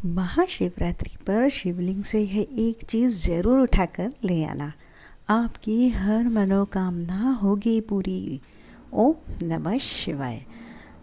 महाशिवरात्रि पर शिवलिंग से यह एक चीज़ ज़रूर उठाकर ले आना। आपकी हर मनोकामना होगी पूरी। ओम नमः शिवाय।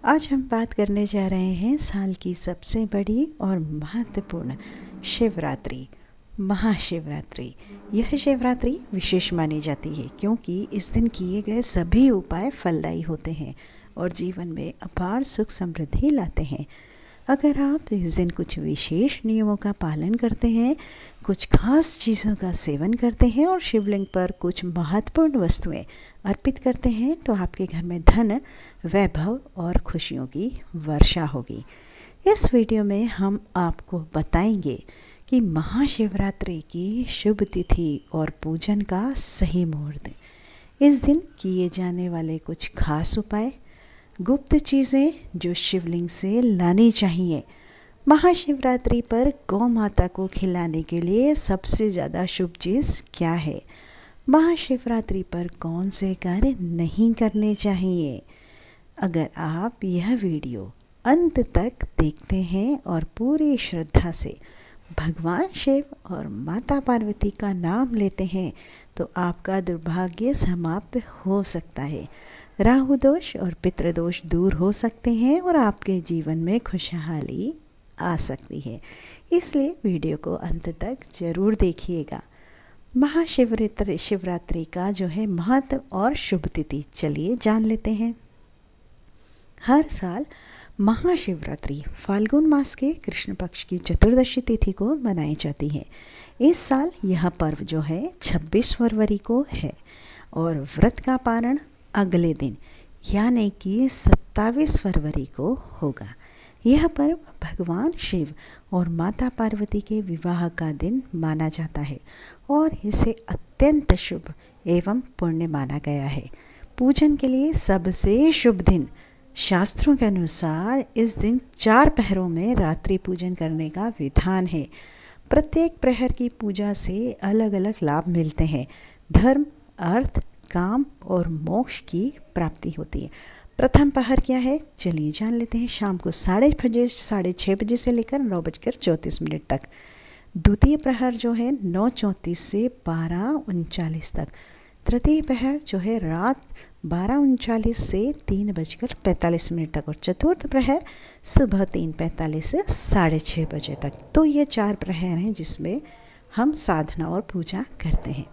आज हम बात करने जा रहे हैं साल की सबसे बड़ी और महत्वपूर्ण शिवरात्रि, महाशिवरात्रि। यह शिवरात्रि विशेष मानी जाती है क्योंकि इस दिन किए गए सभी उपाय फलदायी होते हैं और जीवन में अपार सुख समृद्धि लाते हैं। अगर आप इस दिन कुछ विशेष नियमों का पालन करते हैं, कुछ खास चीज़ों का सेवन करते हैं और शिवलिंग पर कुछ महत्वपूर्ण वस्तुएं अर्पित करते हैं तो आपके घर में धन, वैभव और खुशियों की वर्षा होगी। इस वीडियो में हम आपको बताएंगे कि महाशिवरात्रि की शुभ तिथि और पूजन का सही मुहूर्त, इस दिन किए जाने वाले कुछ खास उपाय, गुप्त चीज़ें जो शिवलिंग से लानी चाहिए। महाशिवरात्रि पर गौ माता को खिलाने के लिए सबसे ज़्यादा शुभ चीज़ क्या है, महाशिवरात्रि पर कौन से कार्य नहीं करने चाहिए। अगर आप यह वीडियो अंत तक देखते हैं और पूरी श्रद्धा से भगवान शिव और माता पार्वती का नाम लेते हैं तो आपका दुर्भाग्य समाप्त हो सकता है। राहु दोष और पितृदोष दूर हो सकते हैं और आपके जीवन में खुशहाली आ सकती है। इसलिए वीडियो को अंत तक ज़रूर देखिएगा। शिवरात्रि का जो है महत्व और शुभ तिथि चलिए जान लेते हैं। हर साल महाशिवरात्रि फाल्गुन मास के कृष्ण पक्ष की चतुर्दशी तिथि को मनाई जाती है। इस साल यह पर्व जो है 26 फरवरी को है और व्रत का पारण अगले दिन यानी कि 27 फरवरी को होगा। यह पर्व भगवान शिव और माता पार्वती के विवाह का दिन माना जाता है और इसे अत्यंत शुभ एवं पुण्य माना गया है। पूजन के लिए सबसे शुभ दिन, शास्त्रों के अनुसार इस दिन 4 प्रहरों में रात्रि पूजन करने का विधान है। प्रत्येक प्रहर की पूजा से अलग अलग लाभ मिलते हैं। धर्म, अर्थ, काम और मोक्ष की प्राप्ति होती है। प्रथम प्रहर क्या है चलिए जान लेते हैं। शाम को 6:30 बजे से लेकर 9:34 तक। द्वितीय प्रहर जो है 9:34 से 12:39 तक। तृतीय प्रहर जो है रात 12:39 से 3:45 तक और चतुर्थ प्रहर सुबह 3:45 से 6:30 बजे तक। तो ये 4 प्रहर हैं जिसमें हम साधना और पूजा करते हैं।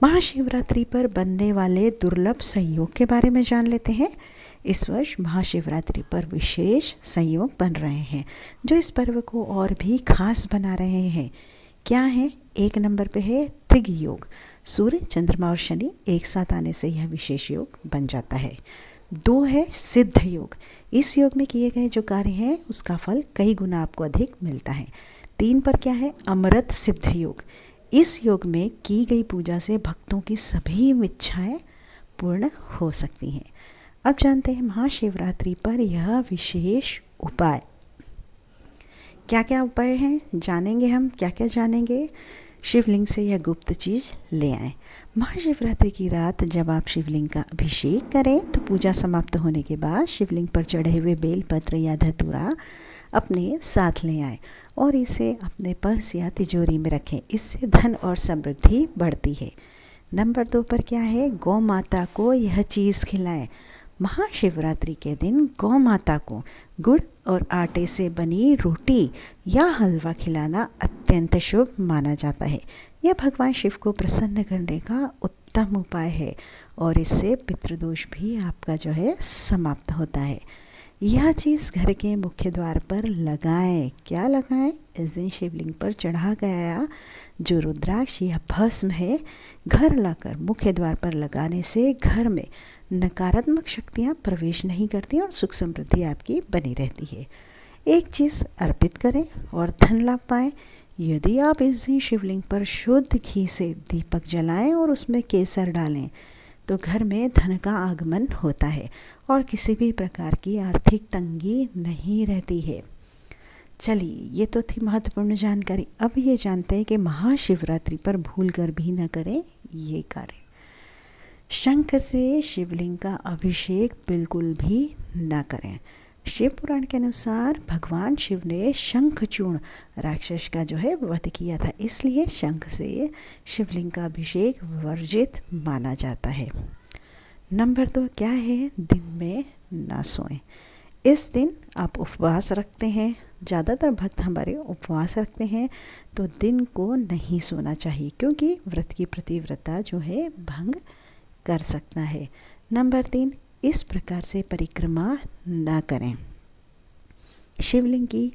महाशिवरात्रि पर बनने वाले दुर्लभ संयोग के बारे में जान लेते हैं। इस वर्ष महाशिवरात्रि पर विशेष संयोग बन रहे हैं जो इस पर्व को और भी खास बना रहे हैं। क्या है? 1 नंबर पे है त्रिग योग। सूर्य, चंद्रमा और शनि एक साथ आने से यह विशेष योग बन जाता है। 2 है सिद्ध योग। इस योग में किए गए जो कार्य हैं उसका फल कई गुना आपको अधिक मिलता है। 3 पर क्या है? अमृत सिद्ध योग। इस योग में की गई पूजा से भक्तों की सभी इच्छाएं पूर्ण हो सकती हैं। अब जानते हैं महाशिवरात्रि पर यह विशेष उपाय क्या क्या उपाय हैं, जानेंगे हम। क्या क्या जानेंगे? शिवलिंग से यह गुप्त चीज़ ले आएं। महाशिवरात्रि की रात जब आप शिवलिंग का अभिषेक करें तो पूजा समाप्त होने के बाद शिवलिंग पर चढ़े हुए बेलपत्र या धतूरा अपने साथ ले आएं और इसे अपने पर्स या तिजोरी में रखें। इससे धन और समृद्धि बढ़ती है। नंबर 2 पर क्या है? गौ माता को यह चीज़ खिलाएं। महाशिवरात्रि के दिन गौ माता को गुड़ और आटे से बनी रोटी या हलवा खिलाना अत्यंत शुभ माना जाता है। यह भगवान शिव को प्रसन्न करने का उत्तम उपाय है और इससे पितृदोष भी आपका जो है समाप्त होता है। यह चीज़ घर के मुख्य द्वार पर लगाएं। क्या लगाएं? इस दिन शिवलिंग पर चढ़ा गया जो रुद्राक्ष या भस्म है घर लाकर मुख्य द्वार पर लगाने से घर में नकारात्मक शक्तियाँ प्रवेश नहीं करती और सुख समृद्धि आपकी बनी रहती है। एक चीज़ अर्पित करें और धन लाभ पाएँ। यदि आप इस दिन शिवलिंग पर शुद्ध घी से दीपक जलाएं और उसमें केसर डालें तो घर में धन का आगमन होता है और किसी भी प्रकार की आर्थिक तंगी नहीं रहती है। चलिए, ये तो थी महत्वपूर्ण जानकारी। अब ये जानते हैं कि महाशिवरात्रि पर भूलकर भी न करें ये कार्य। शंख से शिवलिंग का अभिषेक बिल्कुल भी न करें। शिव पुराण के अनुसार भगवान शिव ने शंखचूर्ण राक्षस का जो है वध किया था, इसलिए शंख से शिवलिंग का अभिषेक वर्जित माना जाता है। नंबर 2 क्या है? दिन में ना सोएं। इस दिन आप उपवास रखते हैं, ज़्यादातर भक्त हमारे उपवास रखते हैं, तो दिन को नहीं सोना चाहिए क्योंकि व्रत की प्रतिव्रता जो है भंग कर सकता है। नंबर 3 इस प्रकार से परिक्रमा न करें। शिवलिंग की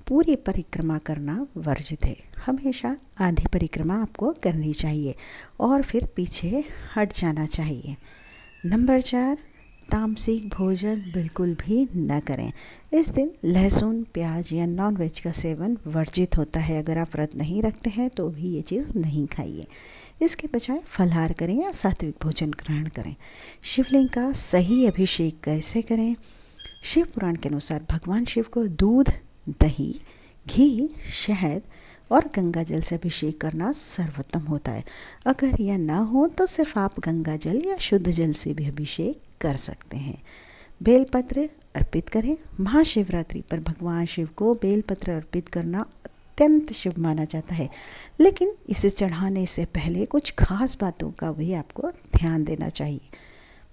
पूरी परिक्रमा करना वर्जित है। हमेशा आधी परिक्रमा आपको करनी चाहिए और फिर पीछे हट जाना चाहिए। नंबर 4 तामसिक भोजन बिल्कुल भी न करें। इस दिन लहसुन, प्याज या नॉनवेज का सेवन वर्जित होता है। अगर आप व्रत नहीं रखते हैं तो भी ये चीज़ नहीं खाइए। इसके बजाय फलाहार करें या सात्विक भोजन ग्रहण करें। शिवलिंग का सही अभिषेक कैसे करें? शिव पुराण के अनुसार भगवान शिव को दूध, दही, घी, शहद और गंगा जल से अभिषेक करना सर्वोत्तम होता है। अगर यह ना हो तो सिर्फ आप गंगा जल या शुद्ध जल से भी अभिषेक कर सकते हैं। बेलपत्र अर्पित करें। महाशिवरात्रि पर भगवान शिव को बेलपत्र अर्पित करना अत्यंत शुभ माना जाता है, लेकिन इसे चढ़ाने से पहले कुछ खास बातों का भी आपको ध्यान देना चाहिए।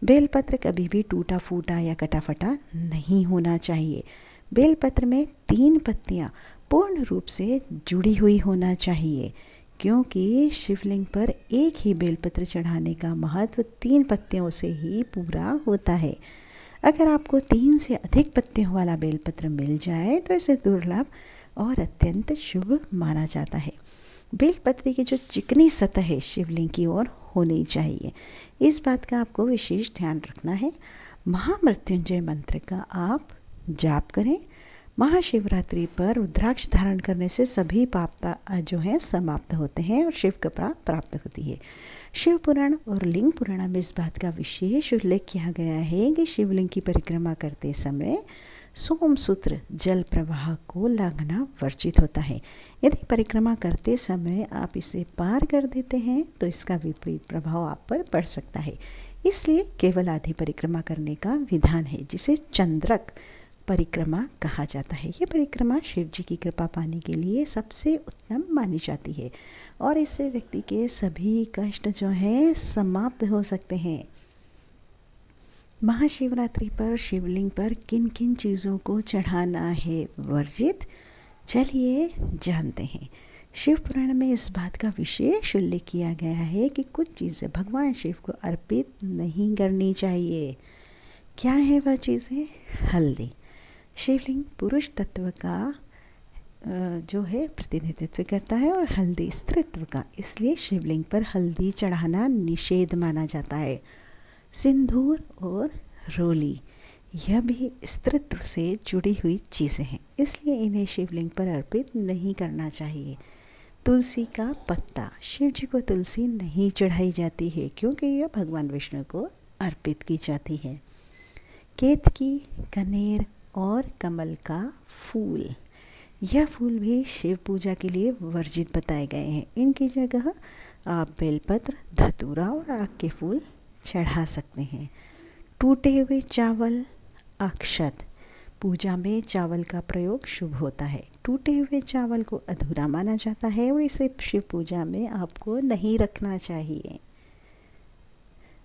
बेलपत्र कभी भी टूटा फूटा या कटा फटा नहीं होना चाहिए। बेलपत्र में 3 पत्तियां पूर्ण रूप से जुड़ी हुई होना चाहिए, क्योंकि शिवलिंग पर एक ही बेलपत्र चढ़ाने का महत्व 3 पत्तियों से ही पूरा होता है। अगर आपको 3 से अधिक पत्तियों वाला बेलपत्र मिल जाए तो इसे दुर्लभ और अत्यंत शुभ माना जाता है। बेलपत्र की जो चिकनी सतह है शिवलिंग की ओर होनी चाहिए। इस बात का आपको विशेष ध्यान रखना है। महामृत्युंजय मंत्र का आप जाप करें। महाशिवरात्रि पर रुद्राक्ष धारण करने से सभी पाप जो हैं समाप्त होते हैं और शिव कृपा प्राप्त होती है। शिव पुराण और लिंग पुराण में इस बात का विशेष उल्लेख किया गया है कि शिवलिंग की परिक्रमा करते समय सोमसूत्र जल प्रवाह को लांघना वर्जित होता है। यदि परिक्रमा करते समय आप इसे पार कर देते हैं तो इसका विपरीत प्रभाव आप पर पड़ सकता है। इसलिए केवल आधी परिक्रमा करने का विधान है, जिसे चंद्रक परिक्रमा कहा जाता है। ये परिक्रमा शिव जी की कृपा पाने के लिए सबसे उत्तम मानी जाती है और इससे व्यक्ति के सभी कष्ट जो हैं समाप्त हो सकते हैं। महाशिवरात्रि पर शिवलिंग पर किन किन चीज़ों को चढ़ाना है वर्जित, चलिए जानते हैं। शिव पुराण में इस बात का विशेष उल्लेख किया गया है कि कुछ चीज़ें भगवान शिव को अर्पित नहीं करनी चाहिए। क्या है वह चीज़ें? हल्दी। शिवलिंग पुरुष तत्व का जो है प्रतिनिधित्व करता है और हल्दी स्त्रीत्व का, इसलिए शिवलिंग पर हल्दी चढ़ाना निषेध माना जाता है। सिंदूर और रोली, यह भी स्त्रीत्व से जुड़ी हुई चीज़ें हैं, इसलिए इन्हें शिवलिंग पर अर्पित नहीं करना चाहिए। तुलसी का पत्ता, शिव जी को तुलसी नहीं चढ़ाई जाती है क्योंकि यह भगवान विष्णु को अर्पित की जाती है। केतकी, कनेर और कमल का फूल, यह फूल भी शिव पूजा के लिए वर्जित बताए गए हैं। इनकी जगह आप बेलपत्र, धतूरा और आक के फूल चढ़ा सकते हैं। टूटे हुए चावल, अक्षत, पूजा में चावल का प्रयोग शुभ होता है। टूटे हुए चावल को अधूरा माना जाता है और इसे शिव पूजा में आपको नहीं रखना चाहिए।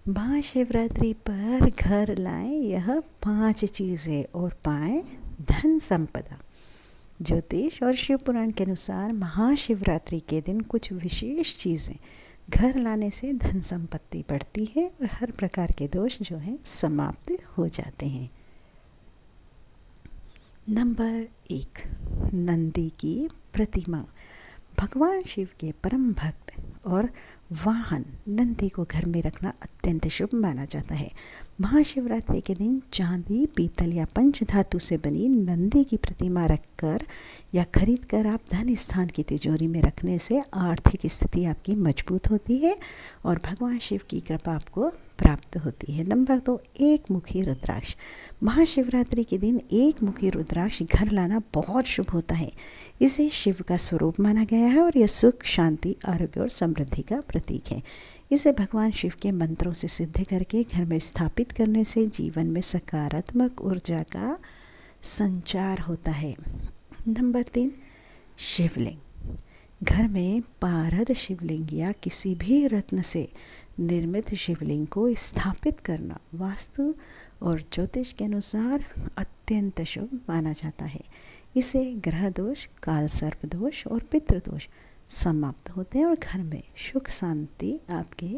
महाशिवरात्रि पर घर लाएं यह 5 चीज़ें और पाएं धन संपदा। ज्योतिष और शिव पुराण के अनुसार महाशिवरात्रि के दिन कुछ विशेष चीज़ें घर लाने से धन संपत्ति बढ़ती है और हर प्रकार के दोष जो हैं समाप्त हो जाते हैं। नंबर 1, नंदी की प्रतिमा। भगवान शिव के परम भक्त और वाहन नंदी को घर में रखना अत्यंत शुभ माना जाता है। महाशिवरात्रि के दिन चांदी, पीतल या पंच धातु से बनी नंदी की प्रतिमा रखकर या खरीद कर आप धन स्थान की तिजोरी में रखने से आर्थिक स्थिति आपकी मजबूत होती है और भगवान शिव की कृपा आपको प्राप्त होती है। नंबर 2, एक मुखी रुद्राक्ष। महाशिवरात्रि के दिन एक मुखी रुद्राक्ष घर लाना बहुत शुभ होता है। इसे शिव का स्वरूप माना गया है और यह सुख, शांति, आरोग्य और समृद्धि का प्रतीक है। इसे भगवान शिव के मंत्रों से सिद्ध करके घर में स्थापित करने से जीवन में सकारात्मक ऊर्जा का संचार होता है। नंबर 3, शिवलिंग। घर में पारद शिवलिंग या किसी भी रत्न से निर्मित शिवलिंग को स्थापित करना वास्तु और ज्योतिष के अनुसार अत्यंत शुभ माना जाता है। इससे ग्रह दोष, काल सर्प दोष और पितृदोष समाप्त होते हैं और घर में सुख शांति आपके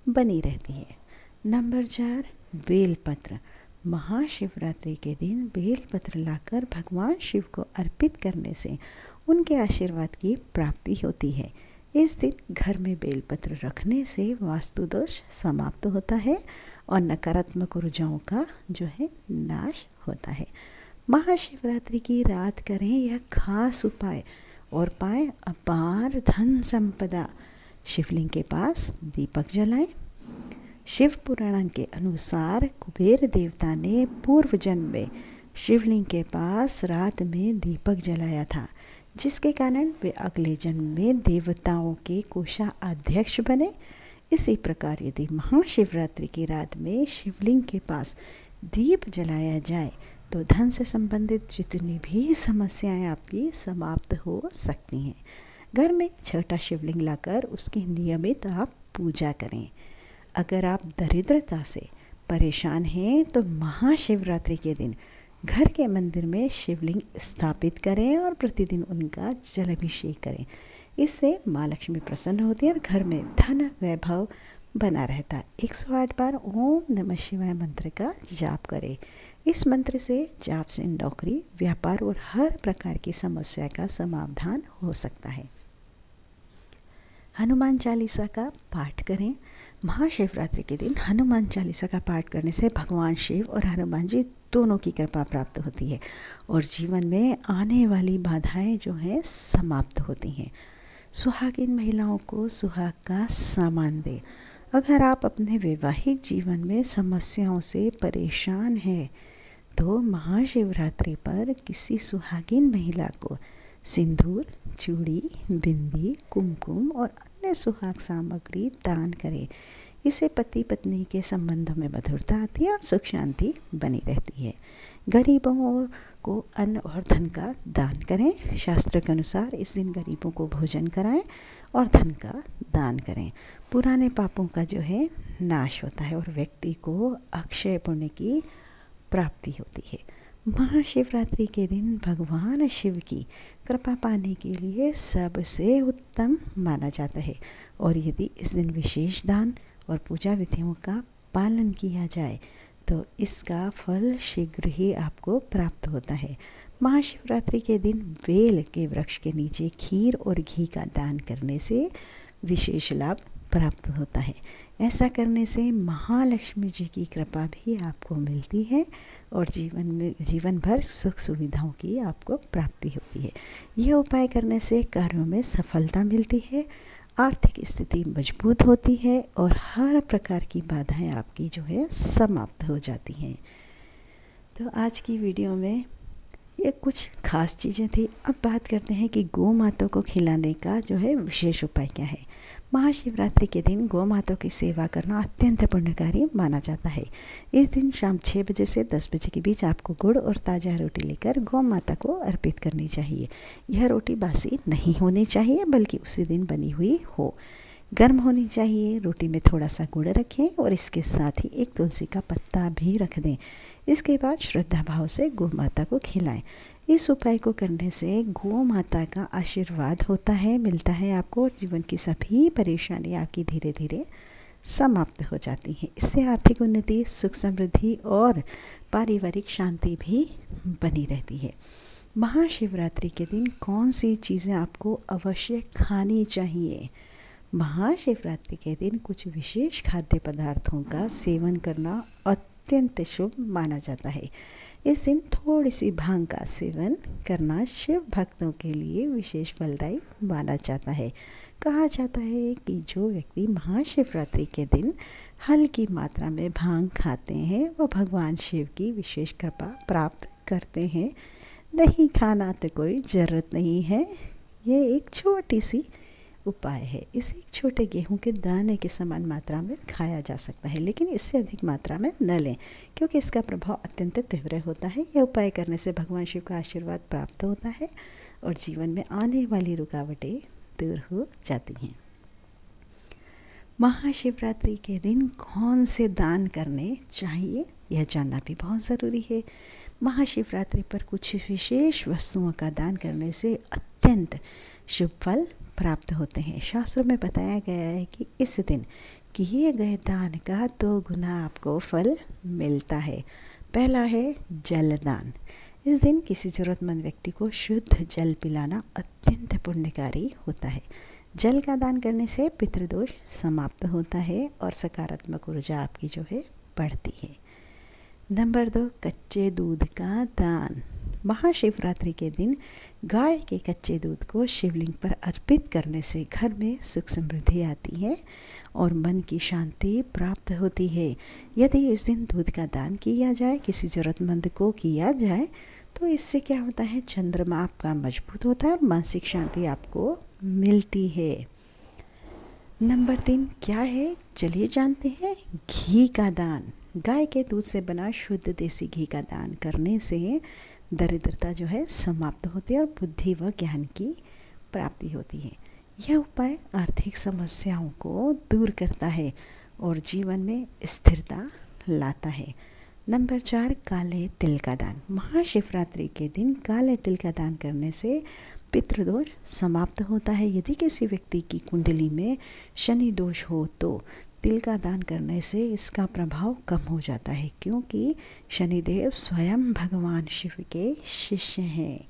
बनी रहती है। नंबर 4, बेलपत्र। महाशिवरात्रि के दिन बेलपत्र लाकर भगवान शिव को अर्पित करने से उनके आशीर्वाद की प्राप्ति होती है। इस दिन घर में बेलपत्र रखने से वास्तु दोष समाप्त होता है और नकारात्मक ऊर्जाओं का जो है नाश होता है। महाशिवरात्रि की रात करें यह खास उपाय और पाएं अपार धन संपदा। शिवलिंग के पास दीपक जलाएं। शिव पुराण के अनुसार कुबेर देवता ने पूर्व जन्म में शिवलिंग के पास रात में दीपक जलाया था, जिसके कारण वे अगले जन्म में देवताओं के कोषाध्यक्ष बने। इसी प्रकार यदि महाशिवरात्रि की रात में शिवलिंग के पास दीप जलाया जाए तो धन से संबंधित जितनी भी समस्याएं आपकी समाप्त हो सकती हैं। घर में छोटा शिवलिंग लाकर उसकी नियमित आप पूजा करें। अगर आप दरिद्रता से परेशान हैं तो महाशिवरात्रि के दिन घर के मंदिर में शिवलिंग स्थापित करें और प्रतिदिन उनका जलाभिषेक करें। इससे माँ लक्ष्मी प्रसन्न होती है और घर में धन वैभव बना रहता है। 108 बार ओम नमः शिवाय मंत्र का जाप करें। इस मंत्र से जाप से नौकरी, व्यापार और हर प्रकार की समस्या का समाधान हो सकता है। हनुमान चालीसा का पाठ करें। महाशिवरात्रि के दिन हनुमान चालीसा का पाठ करने से भगवान शिव और हनुमान जी दोनों की कृपा प्राप्त होती है और जीवन में आने वाली बाधाएं जो हैं समाप्त होती हैं। सुहागिन महिलाओं को सुहाग का सामान दें। अगर आप अपने वैवाहिक जीवन में समस्याओं से परेशान हैं तो महाशिवरात्रि पर किसी सुहागिन महिला को सिंदूर, चूड़ी, बिंदी, कुमकुम और अन्य सुहाग सामग्री दान करें। इससे पति पत्नी के संबंधों में मधुरता आती है और सुख शांति बनी रहती है। गरीबों को अन्न और धन का दान करें। शास्त्र के अनुसार इस दिन गरीबों को भोजन कराएं और धन का दान करें। पुराने पापों का जो है नाश होता है और व्यक्ति को अक्षय पुण्य की प्राप्ति होती है। महाशिवरात्रि के दिन भगवान शिव की कृपा पाने के लिए सबसे उत्तम माना जाता है और यदि इस दिन विशेष दान और पूजा विधियों का पालन किया जाए तो इसका फल शीघ्र ही आपको प्राप्त होता है। महाशिवरात्रि के दिन बेल के वृक्ष के नीचे खीर और घी का दान करने से विशेष लाभ प्राप्त होता है। ऐसा करने से महालक्ष्मी जी की कृपा भी आपको मिलती है और जीवन भर सुख सुविधाओं की आपको प्राप्ति होती है। यह उपाय करने से कार्यों में सफलता मिलती है, आर्थिक स्थिति मजबूत होती है और हर प्रकार की बाधाएं आपकी जो है समाप्त हो जाती हैं। तो आज की वीडियो में ये कुछ खास चीज़ें थी। अब बात करते हैं कि गौ माता को खिलाने का जो है विशेष उपाय क्या है। महाशिवरात्रि के दिन गौ माता की सेवा करना अत्यंत पुण्यकारी माना जाता है। इस दिन शाम 6 बजे से 10 बजे के बीच आपको गुड़ और ताज़ा रोटी लेकर गौ माता को अर्पित करनी चाहिए। यह रोटी बासी नहीं होनी चाहिए बल्कि उसी दिन बनी हुई हो, गर्म होनी चाहिए। रोटी में थोड़ा सा गुड़ रखें और इसके साथ ही एक तुलसी का पत्ता भी रख दें। इसके बाद श्रद्धा भाव से गौ माता को खिलाएं। इस उपाय को करने से गौ माता का आशीर्वाद होता है, मिलता है आपको और जीवन की सभी परेशानियाँ आपकी धीरे धीरे समाप्त हो जाती हैं। इससे आर्थिक उन्नति, सुख समृद्धि और पारिवारिक शांति भी बनी रहती है। महाशिवरात्रि के दिन कौन सी चीज़ें आपको अवश्य खानी चाहिए? महाशिवरात्रि के दिन कुछ विशेष खाद्य पदार्थों का सेवन करना अत्यंत शुभ माना जाता है। इस दिन थोड़ी सी भांग का सेवन करना शिव भक्तों के लिए विशेष फलदायी माना जाता है। कहा जाता है कि जो व्यक्ति महाशिवरात्रि के दिन हल्की मात्रा में भांग खाते हैं वह भगवान शिव की विशेष कृपा प्राप्त करते हैं। नहीं खाना तो कोई ज़रूरत नहीं है। ये एक छोटी सी उपाय है। इसे एक छोटे गेहूं के दाने के समान मात्रा में खाया जा सकता है, लेकिन इससे अधिक मात्रा में न लें क्योंकि इसका प्रभाव अत्यंत तीव्र होता है। यह उपाय करने से भगवान शिव का आशीर्वाद प्राप्त होता है और जीवन में आने वाली रुकावटें दूर हो जाती हैं। महाशिवरात्रि के दिन कौन से दान करने चाहिए, यह जानना भी बहुत ज़रूरी है। महाशिवरात्रि पर कुछ विशेष वस्तुओं का दान करने से अत्यंत शुभ फल प्राप्त होते हैं। शास्त्रों में बताया गया है कि इस दिन किए गए दान का 2 गुना आपको फल मिलता है। पहला है जलदान। इस दिन किसी ज़रूरतमंद व्यक्ति को शुद्ध जल पिलाना अत्यंत पुण्यकारी होता है। जल का दान करने से पितृदोष समाप्त होता है और सकारात्मक ऊर्जा आपकी जो है बढ़ती है। नंबर 2, कच्चे दूध का दान। महाशिवरात्रि के दिन गाय के कच्चे दूध को शिवलिंग पर अर्पित करने से घर में सुख समृद्धि आती है और मन की शांति प्राप्त होती है। यदि इस दिन दूध का दान किया जाए, किसी ज़रूरतमंद को किया जाए, तो इससे क्या होता है, चंद्रमा आपका मजबूत होता है और मानसिक शांति आपको मिलती है। नंबर 3 क्या है, चलिए जानते हैं। घी का दान। गाय के दूध से बना शुद्ध देसी घी का दान करने से दरिद्रता जो है समाप्त होती है और बुद्धि व ज्ञान की प्राप्ति होती है। यह उपाय आर्थिक समस्याओं को दूर करता है और जीवन में स्थिरता लाता है। नंबर 4 काले तिल का दान। महाशिवरात्रि के दिन काले तिल का दान करने से पितृदोष समाप्त होता है। यदि किसी व्यक्ति की कुंडली में शनि दोष हो तो तिल का दान करने से इसका प्रभाव कम हो जाता है, क्योंकि शनिदेव स्वयं भगवान शिव के शिष्य हैं।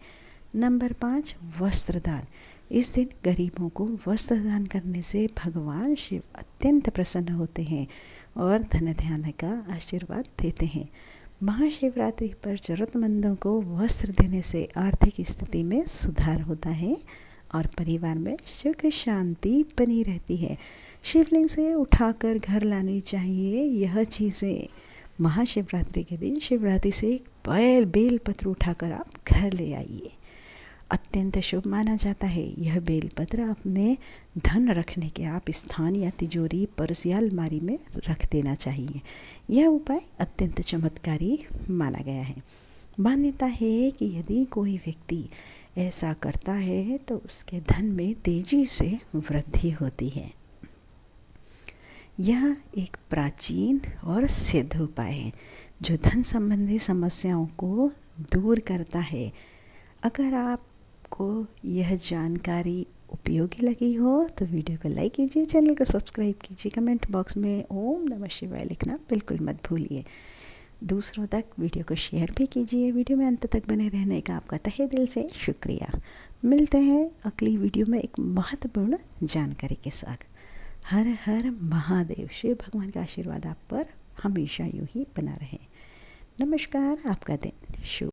नंबर 5 वस्त्र दान। इस दिन गरीबों को वस्त्र दान करने से भगवान शिव अत्यंत प्रसन्न होते हैं और धन धान्य का आशीर्वाद देते हैं। महाशिवरात्रि पर ज़रूरतमंदों को वस्त्र देने से आर्थिक स्थिति में सुधार होता है और परिवार में सुख शांति बनी रहती है। शिवलिंग से उठाकर घर लानी चाहिए यह चीज़ें। महाशिवरात्रि के दिन शिवरात्रि से एक बेलपत्र उठाकर आप घर ले आइए, अत्यंत शुभ माना जाता है। यह बेलपत्र अपने धन रखने के आप स्थान या तिजोरी, पर्स या अलमारी में रख देना चाहिए। यह उपाय अत्यंत चमत्कारी माना गया है। मान्यता है कि यदि कोई व्यक्ति ऐसा करता है तो उसके धन में तेजी से वृद्धि होती है। यह एक प्राचीन और सिद्ध उपाय है जो धन संबंधी समस्याओं को दूर करता है। अगर आपको यह जानकारी उपयोगी लगी हो तो वीडियो को लाइक कीजिए, चैनल को सब्सक्राइब कीजिए, कमेंट बॉक्स में ओम नमः शिवाय लिखना बिल्कुल मत भूलिए। दूसरों तक वीडियो को शेयर भी कीजिए। वीडियो में अंत तक बने रहने का आपका तहे दिल से शुक्रिया। मिलते हैं अगली वीडियो में एक महत्वपूर्ण जानकारी के साथ। हर हर महादेव। शिव भगवान का आशीर्वाद आप पर हमेशा यूं ही बना रहे। नमस्कार, आपका दिन शुभ।